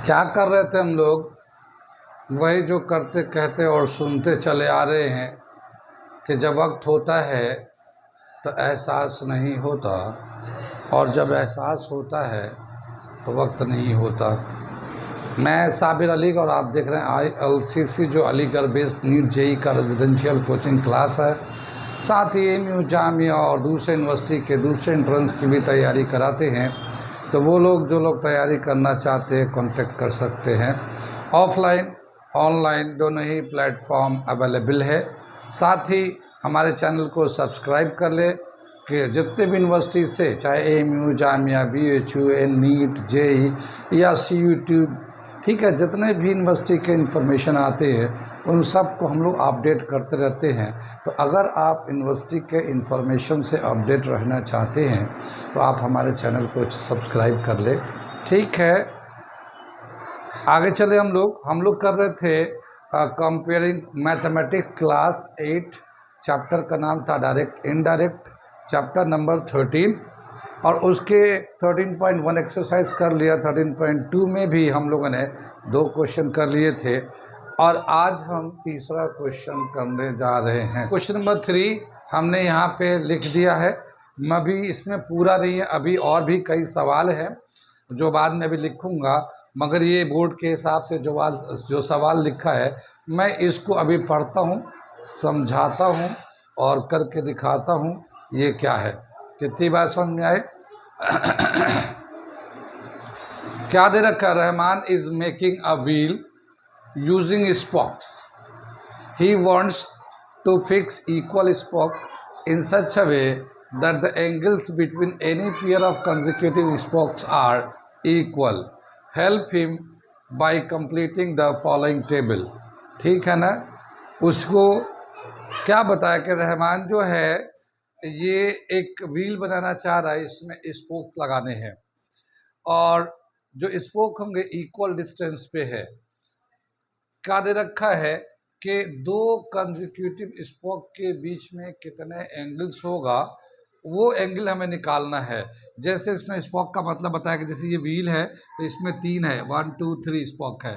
क्या कर रहे थे हम लोग? वही जो करते कहते और सुनते चले आ रहे हैं कि जब वक्त होता है तो एहसास नहीं होता, और जब एहसास होता है तो वक्त नहीं होता। मैं साबिर अली और आप देख रहे हैं ILCC, जो अलीगढ़ बेस्ड नीट JEE का रेजिडेंशियल कोचिंग क्लास है। साथ ही AMU, जामिया और दूसरे यूनिवर्सिटी के दूसरे एंट्रेंस की भी तैयारी कराते हैं। तो वो लोग जो लोग तैयारी करना चाहते हैं कॉन्टेक्ट कर सकते हैं। ऑफलाइन ऑनलाइन दोनों ही प्लेटफॉर्म अवेलेबल है। साथ ही हमारे चैनल को सब्सक्राइब कर ले कि जितने भी यूनिवर्सिटी से, चाहे AMU, Jamia, BHU, NEET, JEE या CUT, ठीक है, जितने भी यूनिवर्सिटी के इन्फॉर्मेशन आते हैं उन सब को हम लोग अपडेट करते रहते हैं। तो अगर आप यूनिवर्सिटी के इन्फॉर्मेशन से अपडेट रहना चाहते हैं तो आप हमारे चैनल को सब्सक्राइब कर ले। ठीक है, आगे चले। हम लोग कर रहे थे कंपेयरिंग मैथमेटिक्स क्लास 8। चैप्टर का नाम था डायरेक्ट इनडायरेक्ट, चैप्टर नंबर 13, और उसके 13.1 एक्सरसाइज कर लिया। 13.2 में भी हम लोगों ने 2 क्वेश्चन कर लिए थे, और आज हम तीसरा क्वेश्चन करने जा रहे हैं। क्वेश्चन नंबर 3 हमने यहाँ पे लिख दिया है। मैं भी इसमें पूरा नहीं है, अभी और भी कई सवाल हैं जो बाद में भी लिखूँगा, मगर ये बोर्ड के हिसाब से जो सवाल लिखा है मैं इसको अभी पढ़ता हूँ, समझाता हूँ और करके दिखाता हूँ ये क्या है। कितनी बात समझ में आए? क्या दे रखा? Rahman is making a wheel using spokes. He wants to fix equal spoke in such a way that the angles between any pair of consecutive spokes are equal. Help him by completing the following table. ठीक है ना? उसको क्या बताया कि रहमान जो है ये एक व्हील बनाना चाह रहा है, इसमें स्पोक लगाने हैं और जो स्पोक होंगे इक्वल डिस्टेंस पे है। क्या दे रखा है कि 2 कंसेक्यूटिव स्पोक के बीच में कितने एंगल्स होगा, वो एंगल हमें निकालना है। जैसे इसमें स्पोक का मतलब बताया कि जैसे ये व्हील है तो इसमें 3 है, 1 2 3 स्पोक है।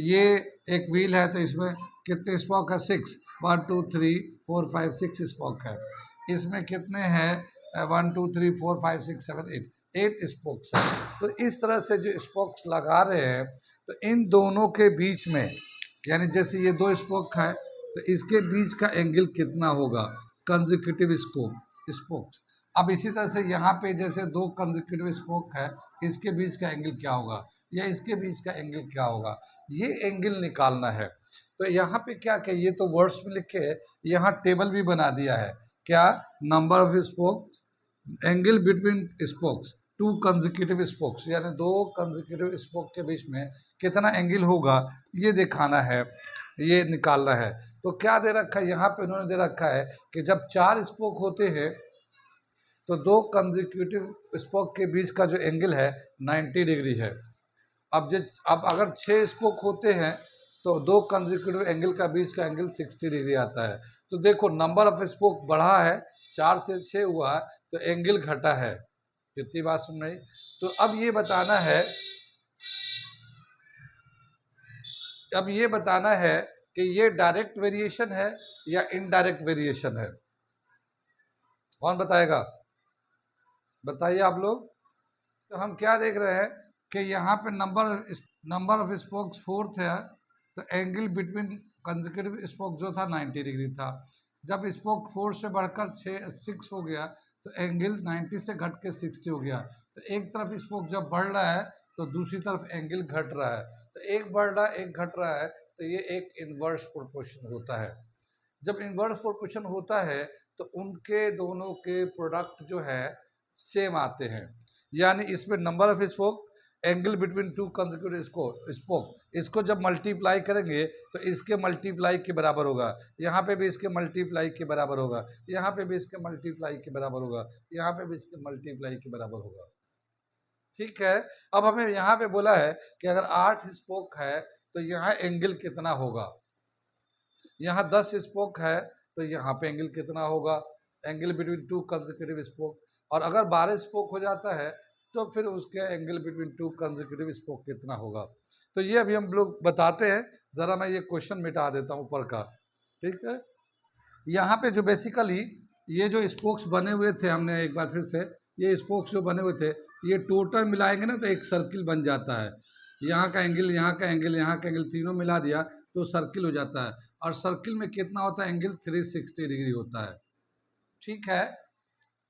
ये एक व्हील है तो इसमें कितने स्पोक है? 6, 1 2 3 4 5 6 स्पोक है। इसमें कितने हैं? 1 2 3 4 5 6 7 8 स्पोक्स है। तो इस तरह से जो स्पोक्स लगा रहे हैं तो इन दोनों के बीच में, यानी जैसे ये 2 स्पोक है तो इसके बीच का एंगल कितना होगा? Consecutive spokes. अब इसी तरह से यहाँ पे जैसे 2 कंसेक्यूटिव स्पोक है, इसके बीच का एंगल क्या होगा या इसके बीच का एंगल क्या होगा, ये एंगल निकालना है। तो यहाँ पे क्या क्या, ये तो वर्ड्स में लिखे है, यहाँ टेबल भी बना दिया है। क्या? Number of spokes, angle between spokes, 2 consecutive spokes, यानी 2 कंसेक्यूटिव स्पोक के बीच में कितना एंगल होगा ये दिखाना है, ये निकालना है। तो क्या दे रखा है यहाँ पे? उन्होंने दे रखा है कि जब 4 स्पोक होते हैं तो 2 कंसेक्यूटिव स्पोक के बीच का जो एंगल है 90 डिग्री है। अब अगर 6 स्पोक होते हैं तो 2 कंसेक्यूटिव एंगल का बीच का एंगल 60 डिग्री आता है। तो देखो नंबर ऑफ स्पोक बढ़ा है, 4 से 6 हुआ है तो एंगल घटा है। कितनी बात सुन रही? तो अब ये बताना है कि ये डायरेक्ट वेरिएशन है या इनडायरेक्ट वेरिएशन है। कौन बताएगा? बताइए आप लोग। तो हम क्या देख रहे हैं कि यहाँ पे नंबर ऑफ स्पोक्स 4 है, तो एंगल बिटवीन कंसेक्यूटिव स्पोक जो था 90 डिग्री था। जब स्पोक 4 से बढ़कर 6 हो गया तो एंगल 90 से घट के 60 हो गया। तो एक तरफ स्पोक जब बढ़ रहा है तो दूसरी तरफ एंगल घट रहा है। तो एक बढ़ रहा है एक घट रहा है, तो ये एक इनवर्स प्रोपोर्शन होता है। जब इनवर्स प्रोपोर्शन होता है तो उनके दोनों के प्रोडक्ट जो है सेम आते हैं। यानी इसमें number of spoke, angle between 2 consecutive spoke, इसको जब मल्टीप्लाई करेंगे तो इसके मल्टीप्लाई के बराबर होगा, यहाँ पे भी इसके मल्टीप्लाई के बराबर होगा, यहाँ पे भी इसके मल्टीप्लाई के बराबर होगा, यहाँ पे भी इसके मल्टीप्लाई के बराबर होगा। ठीक है। अब हमें यहाँ पे बोला है कि अगर 8 स्पोक है तो यहाँ एंगल कितना होगा। यहाँ 10 स्पोक है तो यहाँ पे एंगल कितना होगा, एंगल बिटवीन 2 कंसेक्यूटिव स्पोक। और अगर 12 स्पोक हो जाता है तो फिर उसके एंगल बिटवीन 2 कंसेक्यूटिव स्पोक कितना होगा। तो ये अभी हम लोग बताते हैं, ज़रा मैं ये क्वेश्चन मिटा देता हूँ ऊपर का, ठीक है। यहाँ पे जो बेसिकली ये जो स्पोक्स बने हुए थे, हमने एक बार फिर से ये स्पोक्स जो बने हुए थे, ये टोटल मिलाएंगे ना तो एक सर्किल बन जाता है। यहाँ का एंगल, यहाँ का एंगल, यहाँ का एंगल, तीनों मिला दिया तो सर्किल हो जाता है। और सर्किल में कितना होता है एंगल? 360 डिग्री होता है, ठीक है,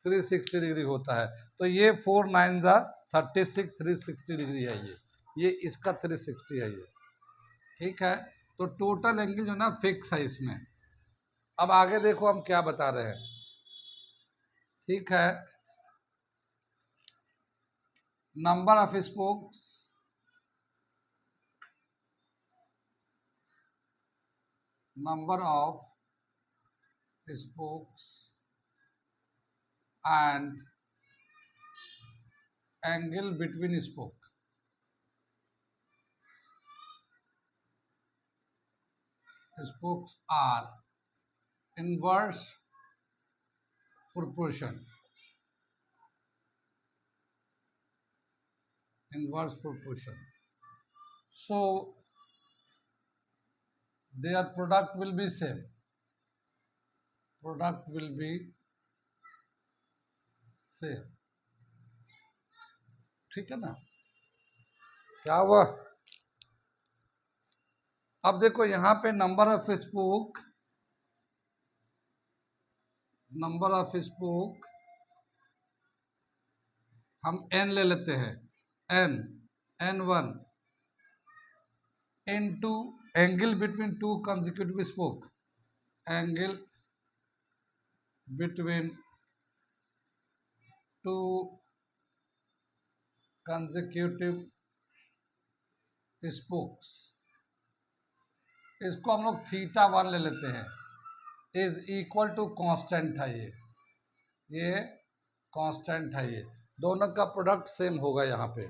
360 डिग्री होता है। तो ये 4 9 जा 36, 360 डिग्री है ये इसका 360 है ये, ठीक है। तो टोटल एंगल जो ना फिक्स है इसमें। अब आगे देखो हम क्या बता रहे हैं, ठीक है। Number of spokes, number of spokes and angle between spoke. Spokes are inverse proportion. Inverse proportion. So their product will be same. Product will be same. ठीक है ना? क्या हुआ? अब देखो यहाँ पे number of spoke, number of spoke हम n ले लेते हैं, n1 into angle between two consecutive spoke, angle between two consecutive spokes, इसको हम लोग θ1 ले लेते हैं, इज इक्वल टू कांस्टेंट है ये कांस्टेंट है, ये दोनों का प्रोडक्ट सेम होगा यहाँ पे।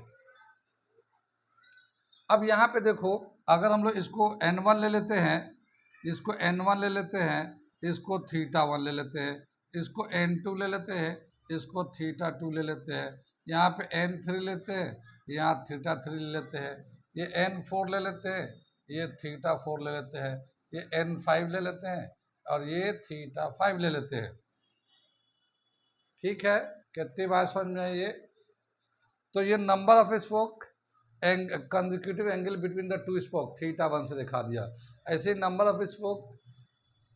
अब यहाँ पे देखो, अगर हम लोग इसको n1 ले लेते हैं, इसको n1 ले लेते हैं, इसको θ1 ले लेते हैं, इसको n2 ले लेते हैं, इसको θ2 ले लेते हैं, यहाँ पे n3 लेते हैं, यहाँ θ3 ले लेते हैं, ये n4 ले लेते हैं, ये θ4 ले लेते हैं, ये n5 ले लेते हैं और ये θ5 ले लेते हैं, ठीक है। कितनी बात समझ में आई ये? तो ये number of spoke, consecutive angle between the two spoke, θ1 से दिखा दिया। ऐसे number of spoke,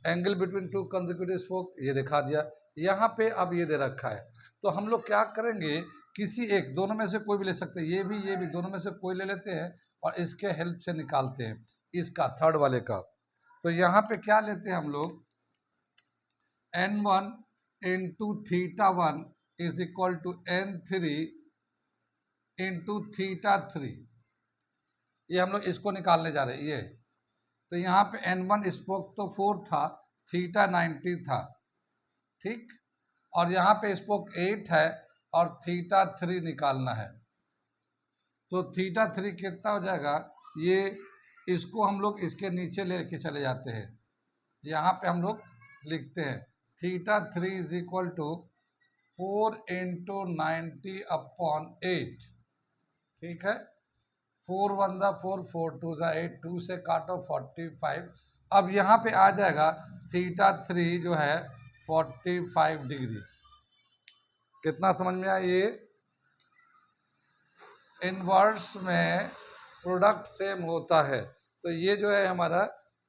angle between two consecutive spoke, ये दिखा दिया। यहाँ पे अब ये दे रखा है, तो हम लोग क्या करेंगे, किसी एक, दोनों में से कोई भी ले सकते हैं, ये भी दोनों में से कोई ले लेते हैं और इसके हेल्प से निकालते हैं इसका, थर्ड वाले का। तो यहाँ पे क्या लेते हैं हम लोग, n1 into θ1 is equal to n3 into θ3, ये हम लोग इसको निकालने जा रहे हैं ये। तो यहाँ पे n1 स्पोक तो 4 था, θ90 था, ठीक, और यहाँ पे स्पोक 8 है और θ3 निकालना है। तो θ3 कितना हो जाएगा, ये इसको हम लोग इसके नीचे लेके चले जाते हैं, यहाँ पे हम लोग लिखते हैं θ3 इज इक्वल टू 4 इंटू 90/8, ठीक है। 4 1 जा 4, 4 2 जा 8, 2 से काटो 45। अब यहाँ पे आ जाएगा θ3 जो है 45 डिग्री। कितना समझ में आया ये? इनवर्स में प्रोडक्ट सेम होता है, तो ये जो है हमारा,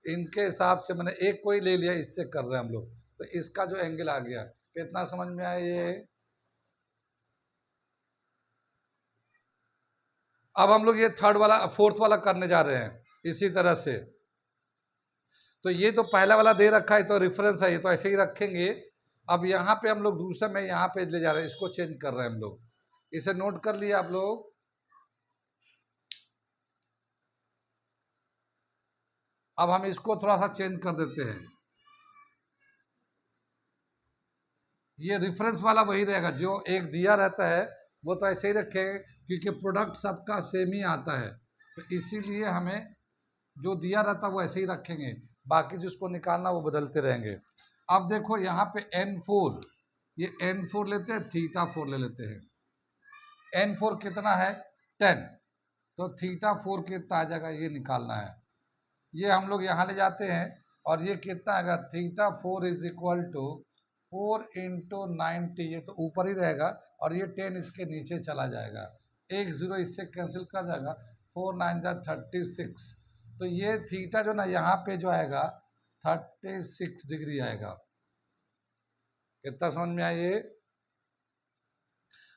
इनके हिसाब से मैंने एक कोई ले लिया, इससे कर रहे हैं हम लोग, तो इसका जो एंगल आ गया, कितना समझ में आया ये? अब हम लोग ये थर्ड वाला, फोर्थ वाला करने जा रहे हैं इसी तरह से। तो ये तो पहला वाला दे रखा है, तो रेफरेंस है, ये तो ऐसे ही रखेंगे। अब यहाँ पे हम लोग दूसरा में यहाँ पे ले जा रहे हैं, इसको चेंज कर रहे हैं हम लोग, इसे नोट कर लिया आप लोग। अब हम इसको थोड़ा सा चेंज कर देते हैं, ये रेफरेंस वाला वही रहेगा, जो एक दिया रहता है वो तो ऐसे ही रखेंगे, क्योंकि प्रोडक्ट सबका सेम ही आता है, तो इसीलिए हमें जो दिया रहता है वो ऐसे ही रखेंगे, बाकी जिसको निकालना वो बदलते रहेंगे। अब देखो यहाँ पे n4, ये n4 लेते हैं, θ4 ले लेते हैं। n4 कितना है? 10, तो थीटा 4 कितना आ जाएगा ये निकालना है। ये हम लोग यहाँ ले जाते हैं और ये कितना आएगा, theta 4 is equal to 4 into 90, ये तो ऊपर ही रहेगा और ये 10 इसके नीचे चला जाएगा, एक जीरो इससे कैंसिल कर जाएगा, 4 9 जा 36। तो ये थीटा जो ना यहाँ पे जो आएगा 36 डिग्री आएगा। कितना समझ में आया ये?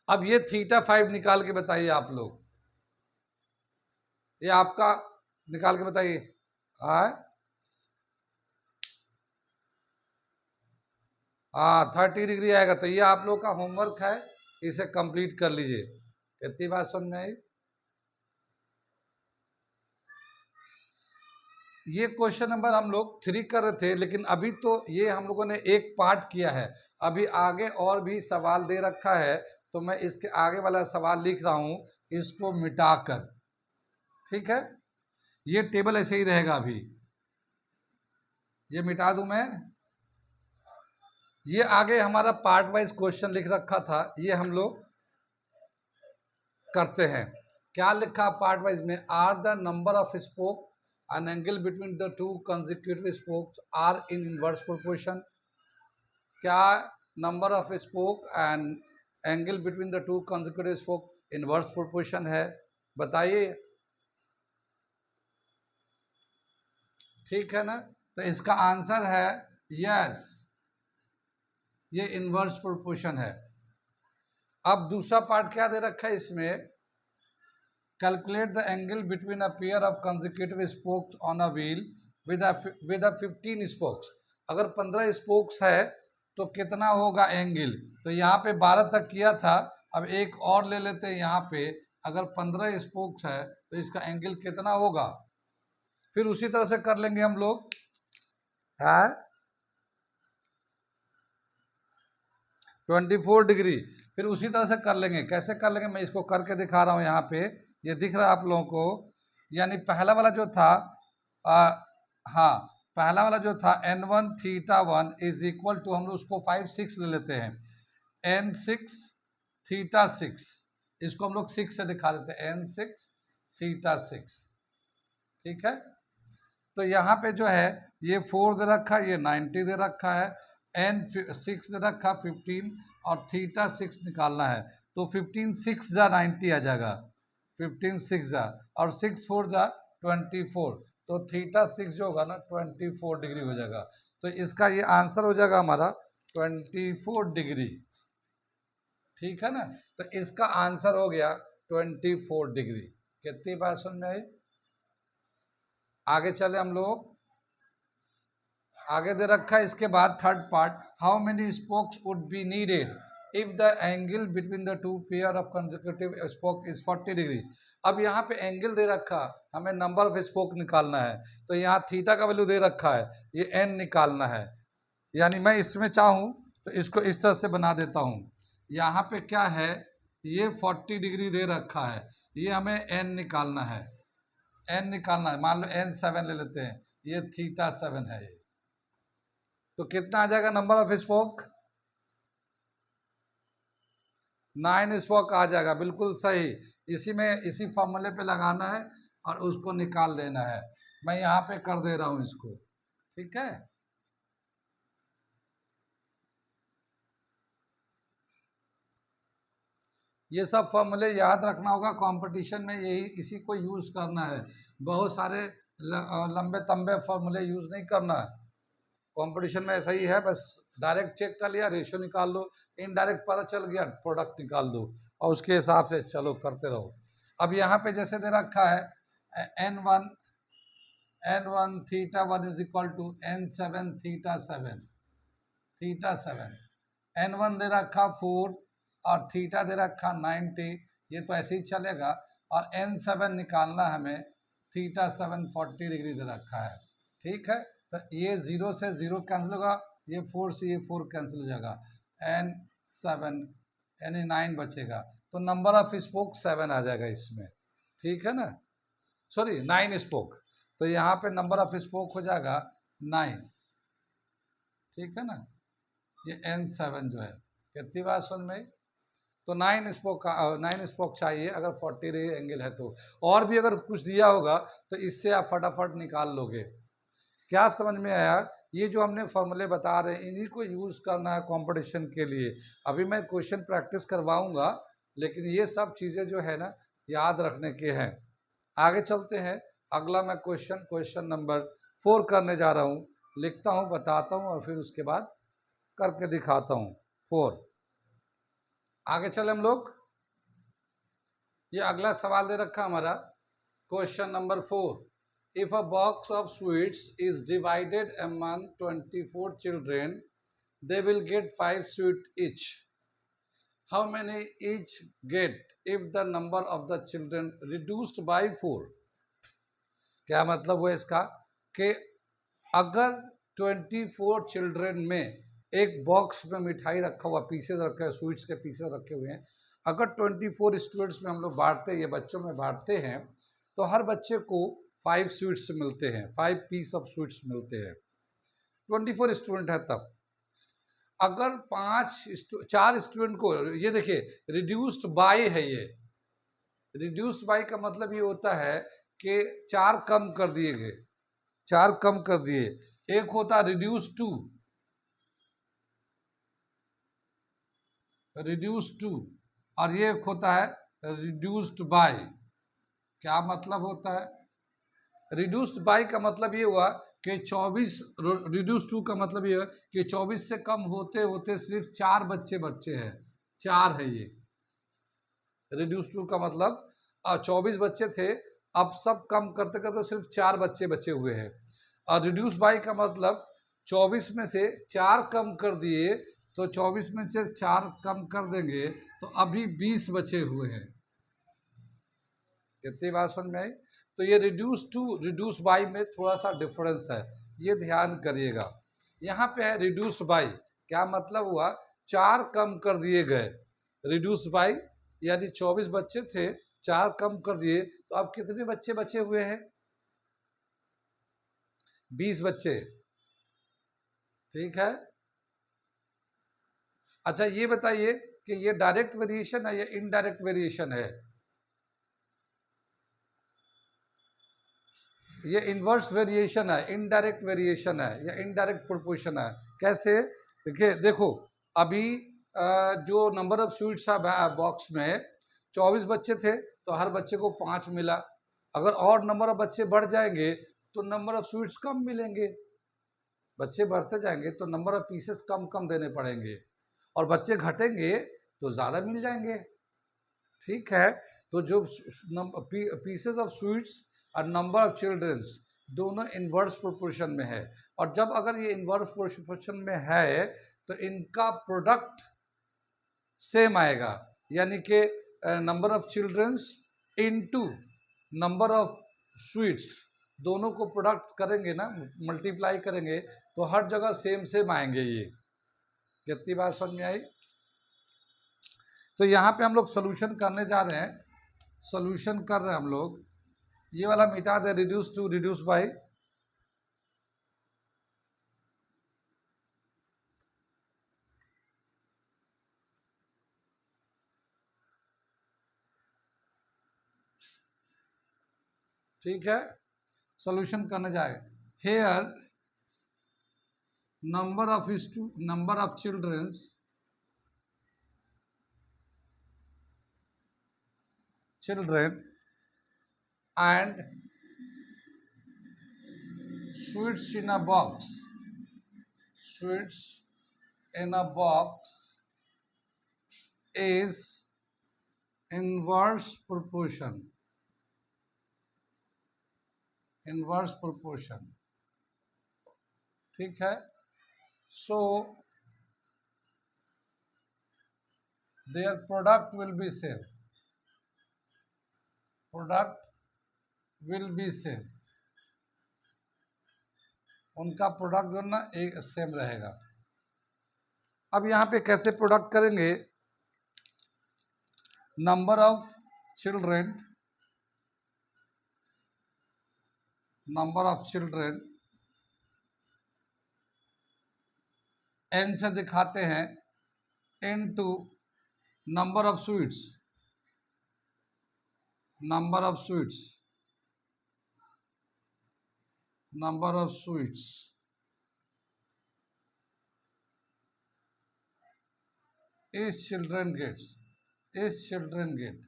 अब ये थीटा 5 निकाल के बताइए आप लोग, ये आपका निकाल के बताइए। हाँ 30 डिग्री आएगा। तो ये आप लोग का होमवर्क है, इसे कंप्लीट कर लीजिए। कितनी बात समझ में आई? ये क्वेश्चन नंबर हम लोग 3 कर रहे थे, लेकिन अभी तो ये हम लोगों ने एक पार्ट किया है, अभी आगे और भी सवाल दे रखा है, तो मैं इसके आगे वाला सवाल लिख रहा हूं इसको मिटाकर। ठीक है, ये टेबल ऐसे ही रहेगा, अभी ये मिटा दूं मैं। ये आगे हमारा पार्ट वाइज क्वेश्चन लिख रखा था, ये हम लोग करते हैं। क्या लिखा पार्ट वाइज में? Are the number of spoke an angle between the two consecutive spokes are in inverse proportion। क्या number of spoke and angle between the to consecutive spoke inverse proportion है? बताइए। ठीक है ना, तो इसका आंसर है यस, ये इनवर्स प्रोपोर्शन है। अब दूसरा पार्ट क्या दे रखा है इसमें? Calculate the angle between a pair of consecutive spokes on a wheel with a 15 spokes। अगर 15 स्पोक्स है तो कितना होगा एंगल? तो यहाँ पे 12 तक किया था, अब एक और ले लेते हैं यहाँ पे। अगर 15 स्पोक्स है तो इसका एंगल कितना होगा? फिर उसी तरह से कर लेंगे हम लोग, है 24 डिग्री। फिर उसी तरह से कर लेंगे। कैसे कर लेंगे मैं इसको करके दिखा रहा हूँ। यहाँ पे ये दिख रहा है आप लोगों को, यानी पहला वाला जो था हाँ पहला वाला जो था n1 theta 1 is equal to, हम लोग उसको 5 6 ले लेते हैं, n6 थीटा 6, इसको हम लोग 6 से दिखा देते हैं, n6 थीटा 6। ठीक है, तो यहाँ पे जो है ये 4 दे रखा है, ये 90 दे रखा है, n6 दे रखा 15 और थीटा 6 निकालना है। तो 15 6 जा 90 आ जाएगा, 15 6 जा और 6 4 जा 24, तो थीटा 6 जो होगा ना 24 डिग्री हो जाएगा। तो इसका ये आंसर हो जाएगा हमारा 24 डिग्री। ठीक है ना, तो इसका आंसर हो गया 24 डिग्री। कितनी बात समझ में आई? आगे चले हम लोग, आगे दे रखा है इसके बाद third part, how many spokes would be needed if the angle between the to pair of consecutive spoke is 40 degree. अब यहाँ पे एंगल दे रखा, हमें नंबर ऑफ स्पोक निकालना है, तो यहाँ थीटा का वैल्यू दे रखा है, ये एन निकालना है। यानी मैं इसमें चाहूँ तो इसको इस तरह से बना देता हूँ। यहाँ पे क्या है, ये 40 डिग्री दे रखा है, ये हमें एन निकालना है, एन निकालना है। मान लो n7 ले लेते हैं, ये थीटा 7 है ये। तो कितना आ जाएगा नंबर ऑफ स्पोक? 9 स्पोक आ जाएगा, बिल्कुल सही। इसी में इसी फॉर्मूले पे लगाना है और उसको निकाल देना है। मैं यहाँ पे कर दे रहा हूँ इसको। ठीक है, ये सब फॉर्मूले याद रखना होगा, कंपटीशन में यही इसी को यूज करना है। बहुत सारे लंबे तंबे फॉर्मूले यूज नहीं करना है। कंपटीशन में ऐसा ही है, बस डायरेक्ट चेक कर लिया, रेशियो निकाल लो, इनडायरेक्ट पता चल गया, प्रोडक्ट निकाल दो और उसके हिसाब से चलो करते रहो। अब यहाँ पे जैसे दे रखा है n1 theta 1 is equal to n7 theta 7, theta 7, n1 दे रखा 4 और थीटा दे रखा 90, ये तो ऐसे ही चलेगा। और n7 निकालना हमें, थीटा 7 40 डिग्री दे रखा है। ठीक है, तो ये 0 से 0 कैंसिल होगा, ये 4 से ये 4 कैंसिल हो जाएगा, n7 यानी 9 बचेगा। तो नंबर ऑफ स्पोक 7 आ जाएगा इसमें। ठीक है ना, सॉरी 9 स्पोक, तो यहाँ पे नंबर ऑफ स्पोक हो जाएगा 9। ठीक है ना, ये n7 जो है। कितनी बात सुन में? तो 9 स्पोक चाहिए अगर 40 डिग्री एंगल है तो। और भी अगर कुछ दिया होगा तो इससे आप फटाफट निकाल लोगे। क्या समझ में आया? ये जो हमने फॉर्मूले बता रहे हैं इन्हीं को यूज़ करना है कंपटीशन के लिए। अभी मैं क्वेश्चन प्रैक्टिस करवाऊंगा, लेकिन ये सब चीज़ें जो है ना याद रखने के हैं। आगे चलते हैं। अगला मैं क्वेश्चन नंबर 4 करने जा रहा हूँ। लिखता हूँ, बताता हूँ और फिर उसके बाद करके दिखाता हूँ। 4 आगे चले हम लोग। ये अगला सवाल दे रखा हमारा question number 4। If a box of sweets is divided among 24 children, they will get 5 sweets each. How many each get if the number of the children reduced by 4? क्या मतलब हुआ इसका कि अगर 24 चिल्ड्रन में एक बॉक्स में मिठाई रखा हुआ, पीसेज रखे हुए, स्वीट्स के पीसेज रखे हुए हैं, अगर 24 स्टूडेंट्स में हम लोग बांटते हैं, ये बच्चों में बांटते हैं, तो हर बच्चे को 5 स्वीट्स मिलते हैं, 5 पीस ऑफ स्वीट्स मिलते हैं। 24 स्टूडेंट है तब। अगर 4 स्टूडेंट को, ये देखिए रिड्यूस्ड बाय है, ये रिड्यूस्ड बाय का मतलब ये होता है कि 4 कम कर दिए गए, 4 कम कर दिए। एक होता है रिड्यूस टू और ये एक होता है रिड्यूस्ड बाय। क्या मतलब होता है? रिड्यूस्ड बाय का मतलब ये हुआ कि 24, रिड्यूस टू का मतलब ये है कि 24 से कम होते होते सिर्फ 4 बच्चे बचे हैं, 4 है ये। रिड्यूस टू का मतलब 24 बच्चे थे, अब सब कम करते करते सिर्फ 4 बच्चे बचे हुए हैं। और रिड्यूस बाय का मतलब 24 में से 4 कम कर दिए, तो 24 में से 4 कम कर देंगे तो अभी 20 बचे हुए हैं। कितनी बात समझ में आई? तो ये रिड्यूस टू रिड्यूस बाय में थोड़ा सा डिफरेंस है, ये ध्यान करिएगा। यहाँ पे है रिड्यूस्ड बाय, क्या मतलब हुआ? 4 कम कर दिए गए। रिड्यूस्ड बाय यानी 24 बच्चे थे, 4 कम कर दिए, तो अब कितने बच्चे बचे हुए हैं? 20 बच्चे। ठीक है। अच्छा ये बताइए कि ये डायरेक्ट वेरिएशन है या इनडायरेक्ट वेरिएशन है? ये इन्वर्स वेरिएशन है, इनडायरेक्ट वेरिएशन है या इनडायरेक्ट प्रोपोर्शन है। कैसे? देखिए, देखो अभी जो नंबर ऑफ स्वीट्स है बॉक्स में 24 बच्चे थे, तो हर बच्चे को 5 मिला। अगर और नंबर ऑफ बच्चे बढ़ जाएंगे तो नंबर ऑफ स्वीट्स कम मिलेंगे। बच्चे बढ़ते जाएंगे तो नंबर ऑफ पीसेस कम कम देने पड़ेंगे, और बच्चे घटेंगे तो ज़्यादा मिल जाएंगे। ठीक है। तो जो पीसेस ऑफ स्वीट्स और नंबर ऑफ चिल्ड्रंस दोनों इन्वर्स प्रोपोर्शन में है, और जब अगर ये इन्वर्स प्रोपोर्शन में है तो इनका प्रोडक्ट सेम आएगा, यानी कि number of childrens into number of sweets, दोनों को प्रोडक्ट करेंगे ना, मल्टीप्लाई करेंगे, तो हर जगह सेम सेम आएंगे। ये कितनी बात समझ में आई? तो यहाँ पे हम लोग सोल्यूशन करने जा रहे हैं, सोल्यूशन कर रहे हैं हम लोग। ये वाला मिटा दे, रिड्यूस टू रिड्यूस बाय। ठीक है, सोल्यूशन करने जाए। Here number of children and sweets in a box, sweets in a box is inverse proportion, inverse proportion। ठीक है। so their product will be same, product will be same, उनका product जो ना एक सेम रहेगा। अब यहाँ पे कैसे प्रोडक्ट करेंगे? Number of children, number of children n से दिखाते हैं, into number of sweets, number of sweets, number of sweets इस चिल्ड्रन गेट्स, इस चिल्ड्रन गेट,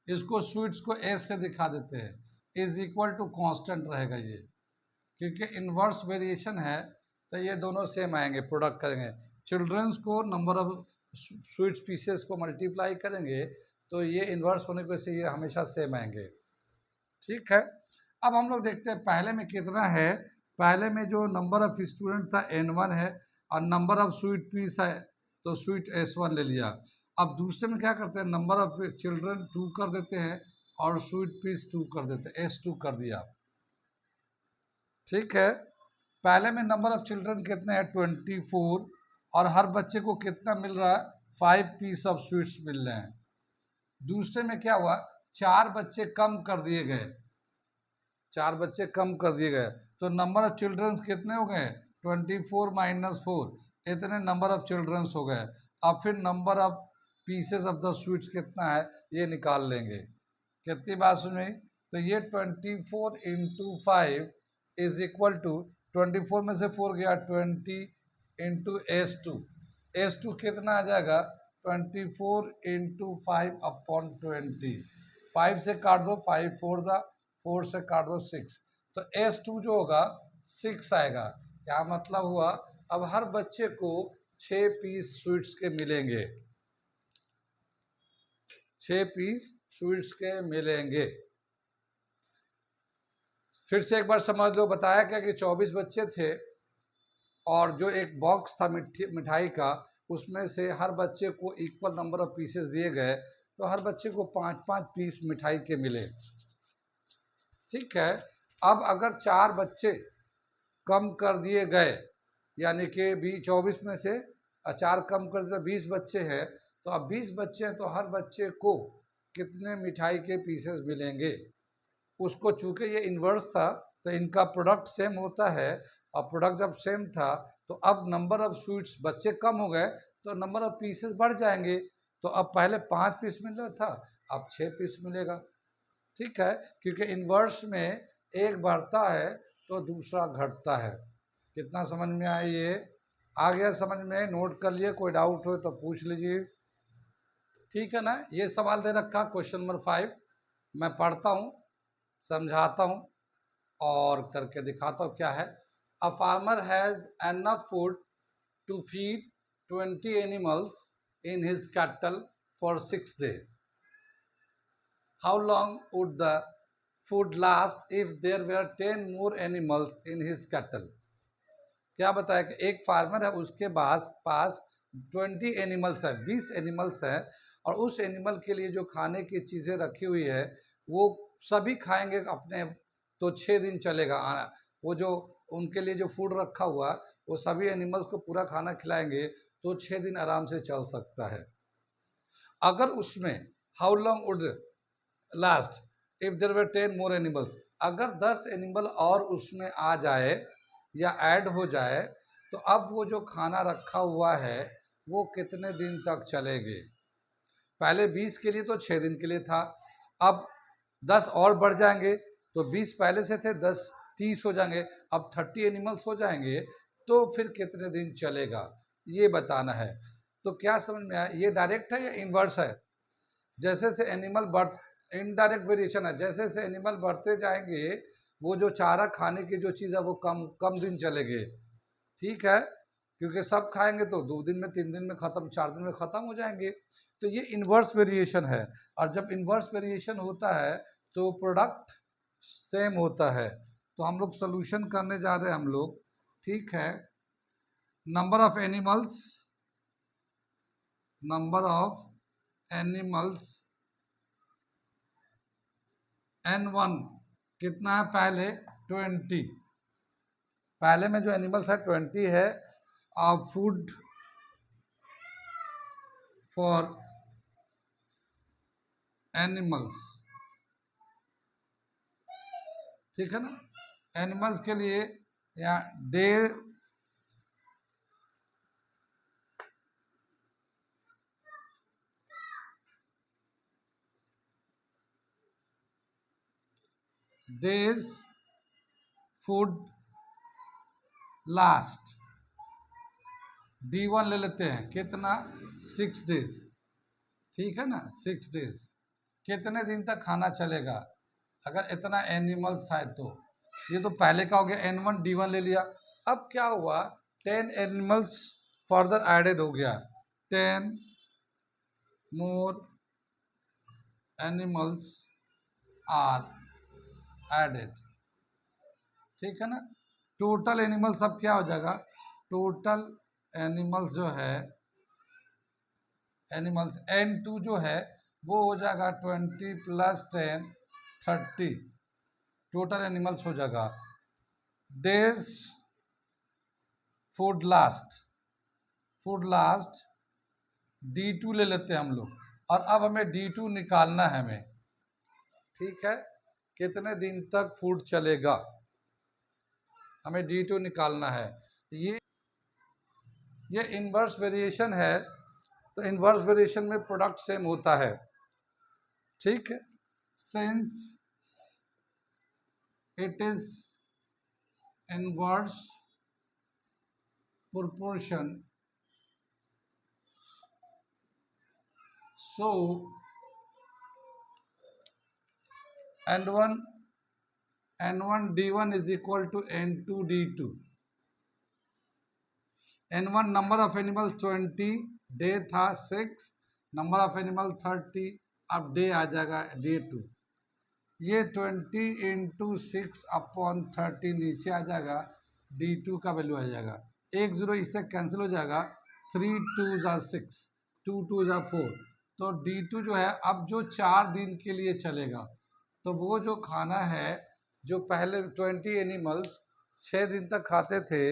इसको स्वीट्स को एस से दिखा देते हैं, इज इक्वल टू कांस्टेंट रहेगा ये, क्योंकि इन्वर्स वेरिएशन है तो ये दोनों सेम आएंगे, प्रोडक्ट करेंगे। चिल्ड्रंस को नंबर ऑफ स्वीट्स पीसेस को मल्टीप्लाई करेंगे तो ये इन्वर्स होने की वजह से ये हमेशा सेम आएंगे। ठीक है, अब हम लोग देखते हैं पहले में कितना है। पहले में जो नंबर ऑफ स्टूडेंट था N1 है और नंबर ऑफ स्वीट पीस है तो स्वीट S1 ले लिया। अब दूसरे में क्या करते हैं, नंबर ऑफ चिल्ड्रन 2 कर देते हैं और स्वीट पीस 2 कर देते हैं, S2 कर दिया। ठीक है, पहले में नंबर ऑफ चिल्ड्रन कितने हैं 24 और हर बच्चे को कितना मिल रहा है 5 पीस ऑफ स्वीट्स मिल रहे हैं। दूसरे में क्या हुआ, 4 बच्चे कम कर दिए गए, 4 बच्चे कम कर दिए गए तो नंबर ऑफ चिल्ड्रंस कितने हो गए 24 माइनस 4, इतने नंबर ऑफ चिल्ड्रंस हो गए। अब फिर number of pieces of the sweets कितना है ये निकाल लेंगे। कितनी बात सुनी, तो ये 24 इंटू 5 इज इक्वल टू 24 में से 4 गया 20 इंटू S2, S2 कितना आ जाएगा 24 इंटू 5 अपॉन 20, 5 से काट दो 5 4 दा 4 से काट दो 6, तो S2 जो होगा 6 आएगा। क्या मतलब हुआ, अब हर बच्चे को 6 पीस स्वीट्स के मिलेंगे, 6 पीस स्वीट्स के मिलेंगे। फिर से एक बार समझ लो, बताया क्या कि 24 बच्चे थे और जो एक बॉक्स था मिठाई का उसमें से हर बच्चे को इक्वल नंबर ऑफ पीसेस दिए गए तो हर बच्चे को 5-5 पीस मिठाई के मिले। ठीक है, अब अगर 4 बच्चे कम कर दिए गए यानी कि 24 में से 4 कम कर दिए 20 बच्चे हैं, तो अब 20 बच्चे हैं तो हर बच्चे को कितने मिठाई के पीसेस मिलेंगे। उसको चूंकि ये इन्वर्स था तो इनका प्रोडक्ट सेम होता है और प्रोडक्ट जब सेम था तो अब नंबर ऑफ स्वीट्स बच्चे कम हो गए तो नंबर ऑफ पीसेस बढ़ जाएंगे। तो अब पहले 5 पीस मिल रहा था अब 6 पीस मिलेगा। ठीक है, क्योंकि इन्वर्स में एक बढ़ता है तो दूसरा घटता है। कितना समझ में आया ये, आ गया समझ में, नोट कर लिए, कोई डाउट हो तो पूछ लीजिए। ठीक है ना, ये सवाल दे रखा क्वेश्चन नंबर 5, मैं पढ़ता हूँ समझाता हूँ और करके दिखाता हूँ क्या है। A farmer has enough food to feed 20 animals in his cattle for 6 days. How long would the food last if there were 10 more animals in his cattle? क्या बताया कि एक फार्मर है उसके पास 20 एनिमल्स है, 20 एनिमल्स है और उस एनिमल के लिए जो खाने की चीज़ें रखी हुई है वो सभी खाएंगे अपने तो 6 दिन चलेगा। वो जो उनके लिए जो फूड रखा हुआ वो सभी एनिमल्स को पूरा खाना खिलाएंगे तो 6 दिन आराम से चल सकता है। अगर उसमें how long would last if there were 10 more animals, अगर 10 एनिमल और उसमें आ जाए या ऐड हो जाए तो अब वो जो खाना रखा हुआ है वो कितने दिन तक चलेंगे। पहले 20 के लिए तो 6 दिन के लिए था, अब 10 और बढ़ जाएंगे तो 20 पहले से थे 10 30 हो जाएंगे, अब 30 एनिमल्स हो जाएंगे तो फिर कितने दिन चलेगा ये बताना है। तो क्या समझ में आया, ये डायरेक्ट है या इन्वर्स है। जैसे से एनिमल बढ़, इनडायरेक्ट वेरिएशन है, जैसे जैसे एनिमल बढ़ते जाएंगे वो जो चारा खाने की जो चीज़ है वो कम कम दिन चलेगी। ठीक है, क्योंकि सब खाएंगे तो 2 दिन में 3 दिन में ख़त्म 4 दिन में ख़त्म हो जाएंगे। तो ये इन्वर्स वेरिएशन है और जब इन्वर्स वेरिएशन होता है तो प्रोडक्ट सेम होता है। तो हम लोग सोल्यूशन करने जा रहे हैं हम लोग। ठीक है, number of animals, number of animals N1 कितना है पहले 20, पहले में जो एनिमल्स है 20 है। फूड फॉर एनिमल्स, ठीक है ना, एनिमल्स के लिए यहाँ day days food last, D1 ले लेते हैं, कितना 6 डेज, ठीक है ना, 6 डेज, कितने दिन तक खाना चलेगा अगर इतना एनिमल्स है तो। ये तो पहले का हो गया, N1 D1 ले लिया। अब क्या हुआ, 10 एनिमल्स फर्दर एडेड हो गया, 10 मोर एनिमल्स आर एडेड, ठीक है ना। टोटल एनिमल्स अब क्या हो जाएगा, टोटल एनिमल्स जो है, एनिमल्स N2 जो है वो हो जाएगा 20 + 10 30, टोटल एनिमल्स हो जाएगा। Days food last, food last D2 ले लेते हैं हम लोग, और अब हमें D2 निकालना है हमें, ठीक है, कितने दिन तक फूड चलेगा हमें D2 निकालना है। ये इन्वर्स वेरिएशन है, तो इन्वर्स वेरिएशन में प्रोडक्ट सेम होता है, ठीक है। Since it is inverse proportion, so N1 D1 is equal to N2 D2। N1 number of animal 20, day था 6, नंबर ऑफ एनिमल 30, अब डे आ जाएगा D2। ये 20 × 6/30 नीचे आ जाएगा, D2 का वैल्यू आ जाएगा, 1 0 इससे कैंसिल हो जाएगा, 3 2 = 6, 2 2 = 4, तो D2 जो है अब जो 4 दिन के लिए चलेगा, तो वो जो खाना है जो पहले 20 एनिमल्स 6 दिन तक खाते थे,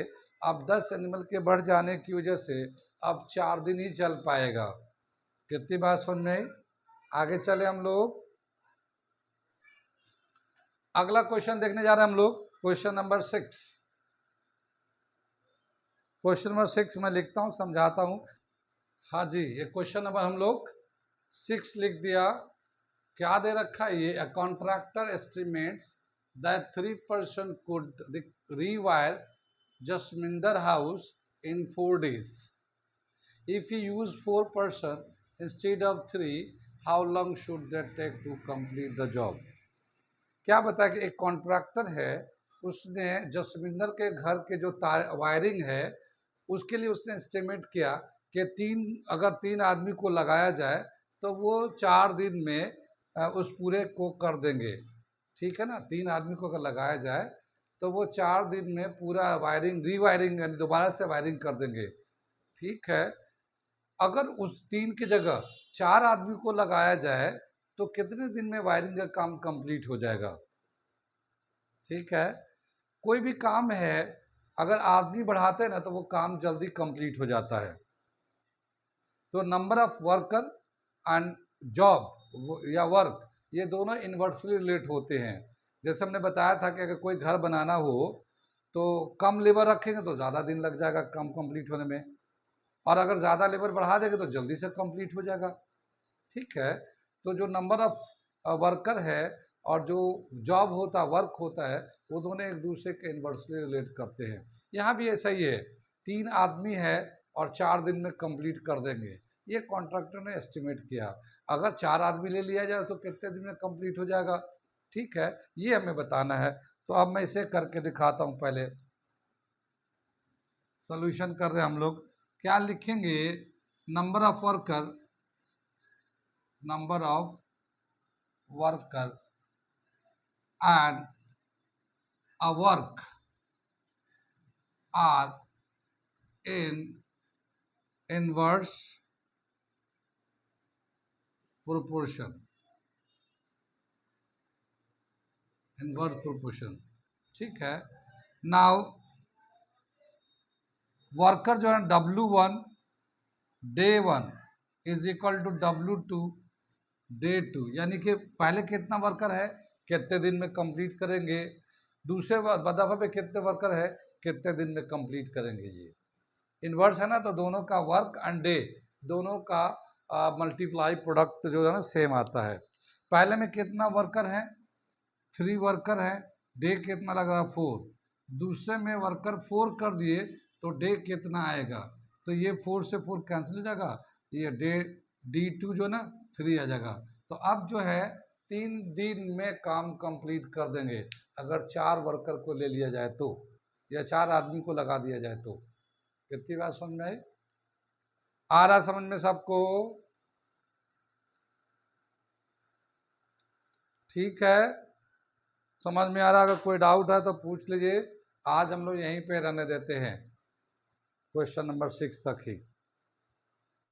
अब 10 एनिमल के बढ़ जाने की वजह से अब 4 दिन ही चल पाएगा। कितनी बात समझ में आई? आगे चले हम लोग, अगला क्वेश्चन देखने जा रहे हैं हम लोग, क्वेश्चन नंबर 6। क्वेश्चन नंबर 6 मैं लिखता हूँ, समझाता हूँ। हाँ जी, ये क्वेश्चन नंबर हम लोग 6 लिख दिया। क्या दे रखा है ये, a contractor estimates that 3 person could rewire Jasminder house in 4 days. If he used 4 person instead of 3, how long should they take to complete the job? क्या बताया कि एक कॉन्ट्रैक्टर है, उसने जसविंदर के घर के जो तार वायरिंग है उसके लिए उसने एस्टिमेट किया कि अगर 3 आदमी को लगाया जाए तो वो 4 दिन में उस पूरे को कर देंगे, ठीक है ना। 3 आदमी को अगर लगाया जाए तो वो 4 दिन में पूरा वायरिंग रीवायरिंग यानी दोबारा से वायरिंग कर देंगे, ठीक है। अगर उस 3 की जगह 4 आदमी को लगाया जाए तो कितने दिन में वायरिंग का काम कंप्लीट हो जाएगा, ठीक है। कोई भी काम है अगर आदमी बढ़ाते हैं ना तो वो काम जल्दी कंप्लीट हो जाता है। तो number of worker and job या वर्क, ये दोनों इन्वर्सली रिलेट होते हैं। जैसे हमने बताया था कि अगर कोई घर बनाना हो तो कम लेबर रखेंगे तो ज़्यादा दिन लग जाएगा काम कंप्लीट होने में, और अगर ज़्यादा लेबर बढ़ा देंगे तो जल्दी से कंप्लीट हो जाएगा, ठीक है। तो जो नंबर ऑफ वर्कर है और जो जॉब होता है, वर्क होता है, वो दोनों एक दूसरे के इन्वर्सली रिलेट करते हैं। यहाँ भी ऐसा ही है, 3 आदमी है और 4 दिन में कंप्लीट कर देंगे, ये कॉन्ट्रैक्टर ने एस्टिमेट किया। अगर 4 आदमी ले लिया जाए तो कितने दिन में कंप्लीट हो जाएगा, ठीक है, ये हमें बताना है। तो अब मैं इसे करके दिखाता हूँ। पहले सॉल्यूशन कर रहे हैं हम लोग, क्या लिखेंगे, number of worker and a work are in inverse proportion, ठीक है। नाउ वर्कर जो है W1 day 1 is equal to W2 day 2, यानी कि पहले कितना वर्कर है कितने दिन में कंप्लीट करेंगे, दूसरे दफा पे कितने वर्कर है कितने दिन में कंप्लीट करेंगे। ये इन्वर्स है ना, तो दोनों का वर्क एंड डे दोनों का मल्टीप्लाई प्रोडक्ट जो है ना सेम आता है। पहले में कितना वर्कर है 3 वर्कर हैं, डे कितना लग रहा है 4। दूसरे में वर्कर 4 कर दिए तो डे कितना आएगा, तो ये 4 से 4 कैंसिल हो जाएगा, ये डे D2 जो ना 3 आ जाएगा। तो अब जो है 3 दिन में काम कंप्लीट कर देंगे अगर 4 वर्कर को ले लिया जाए तो, या 4 आदमी को लगा दिया जाए तो। कितनी बात समझ में आई? आ रहा समझ में सबको? ठीक है, समझ में आ रहा? अगर कोई डाउट है तो पूछ लीजिए। आज हम लोग यहीं पे रहने देते हैं, क्वेश्चन नंबर 6 तक ही।